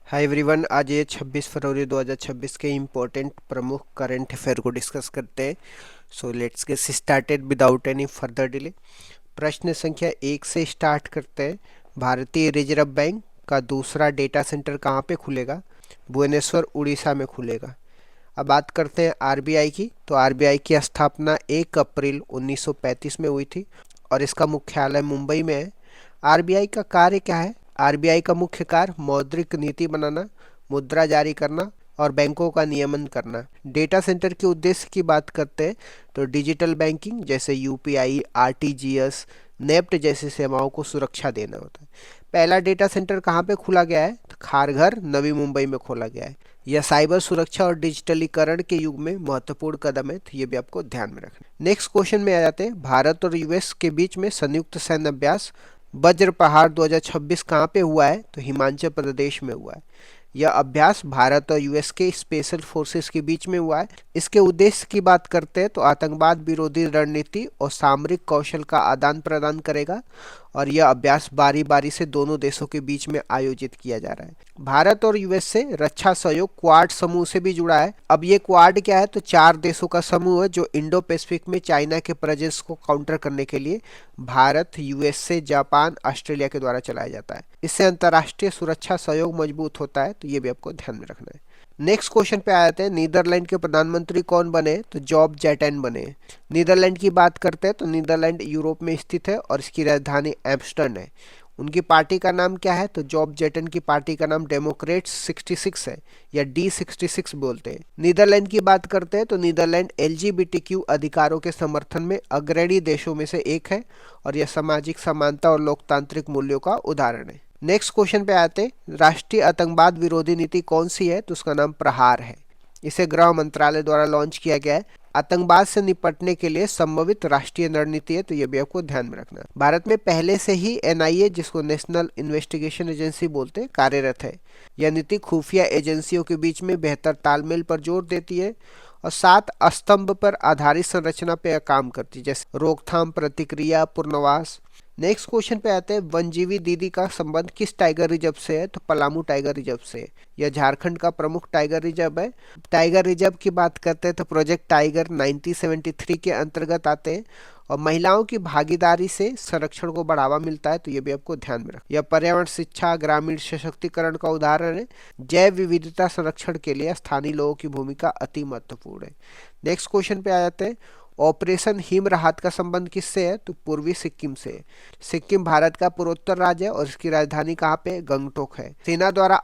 Hi everyone, आज ये 26 फरवरी 2026 के इम्पोर्टेंट प्रमुख करंट अफेयर को डिस्कस करते हैं। So let's get started without any further delay. प्रश्न संख्या 1 से स्टार्ट करते हैं। भारतीय रिजर्व बैंक का दूसरा डेटा सेंटर कहाँ पे खुलेगा? भुवनेश्वर, उड़ीसा में खुलेगा। अब बात करते हैं आरबीआई की। तो आरबीआई की स्थापना 1 अप्रैल 1935 में हुई थी और इसका मुख्यालय मुंबई में है। आरबीआई का कार्य क्या है? आरबीआई का मुख्य कार्य मौद्रिक नीति बनाना, मुद्रा जारी करना और बैंकों का नियमन करना। डेटा सेंटर के उद्देश्य की बात करते हैं तो डिजिटल बैंकिंग जैसे यूपीआई, आरटीजीएस, नेफ्ट जैसी सेवाओं को सुरक्षा देना होता है। पहला डेटा सेंटर कहाँ पे खोला गया है? तो खारघर, नवी मुंबई में खोला गया है। यह साइबर सुरक्षा और डिजिटलीकरण के युग में महत्वपूर्ण कदम है, तो ये भी आपको ध्यान में रखना। नेक्स्ट क्वेश्चन में आ जाते हैं। भारत और यूएस के बीच में संयुक्त सैन्य अभ्यास वज्र पहाड़ 2026 कहाँ पे हुआ है? तो हिमाचल प्रदेश में हुआ है। यह अभ्यास भारत और यूएस के स्पेशल फोर्सेस के बीच में हुआ है। इसके उद्देश्य की बात करते हैं तो आतंकवाद विरोधी रणनीति और सामरिक कौशल का आदान प्रदान करेगा और यह अभ्यास बारी बारी से दोनों देशों के बीच में आयोजित किया जा रहा है। भारत और यूएस से रक्षा सहयोग क्वाड समूह से भी जुड़ा है। अब ये क्वाड क्या है? तो 4 देशों का समूह है जो इंडो पैसिफिक में चाइना के प्रेजेंस को काउंटर करने के लिए भारत, यूएसए, जापान, ऑस्ट्रेलिया के द्वारा चलाया जाता है। इससे अंतर्राष्ट्रीय सुरक्षा सहयोग मजबूत होता है, तो ये भी आपको ध्यान में रखना है। नेक्स्ट क्वेश्चन पे आ जाते हैं। नीदरलैंड के प्रधानमंत्री कौन बने? तो जॉब जैटन बने। नीदरलैंड की बात करते हैं तो नीदरलैंड यूरोप में स्थित है और इसकी राजधानी एम्स्टर्डम है। उनकी पार्टी का नाम क्या है? तो जॉब जेटन की पार्टी का नाम डेमोक्रेट्स 66 है या D66 बोलते हैं। नीदरलैंड की बात करते हैं तो नीदरलैंड LGBTQ अधिकारों के समर्थन में अग्रणी देशों में से एक है और यह सामाजिक समानता और लोकतांत्रिक मूल्यों का उदाहरण है। नेक्स्ट क्वेश्चन पे आते हैं। राष्ट्रीय आतंकवाद विरोधी नीति कौन सी है? तो उसका नाम प्रहार है। इसे गृह मंत्रालय द्वारा लॉन्च किया गया है। आतंकवाद से निपटने के लिए संभावित राष्ट्रीय रणनीति है, तो ये भी आपको ध्यान में रखना है। भारत में पहले से ही एनआईए, जिसको नेशनल इन्वेस्टिगेशन एजेंसी बोलते हैं, कार्यरत है। यह नीति खुफिया एजेंसियों के बीच में बेहतर तालमेल पर जोर देती है और 7 स्तंभ पर आधारित संरचना पर काम करती है, जैसे रोकथाम, प्रतिक्रिया, पुनर्वास। नेक्स्ट क्वेश्चन पे आते हैं। वनजीवी दीदी का संबंध किस टाइगर रिजर्व से है? तो पलामू टाइगर रिजर्व से। यह झारखंड का प्रमुख टाइगर रिजर्व है। टाइगर रिजर्व की बात करते हैं तो प्रोजेक्ट टाइगर 1973 के अंतर्गत आते हैं और महिलाओं की भागीदारी से संरक्षण को बढ़ावा मिलता है, तो ये भी आपको ध्यान में रखना। यह पर्यावरण, शिक्षा, ग्रामीण सशक्तिकरण का उदाहरण है। जैव विविधता संरक्षण के लिए स्थानीय लोगों की भूमिका अति महत्वपूर्ण है। नेक्स्ट क्वेश्चन पे आ जाते हैं। ऑपरेशन हिम राहत का संबंध किससे है? तो पूर्वी सिक्किम से। सिक्किम भारत का पूर्वोत्तर राज्य है और इसकी राजधानी कहाँ पे? गंगटोक है। सेना द्वारा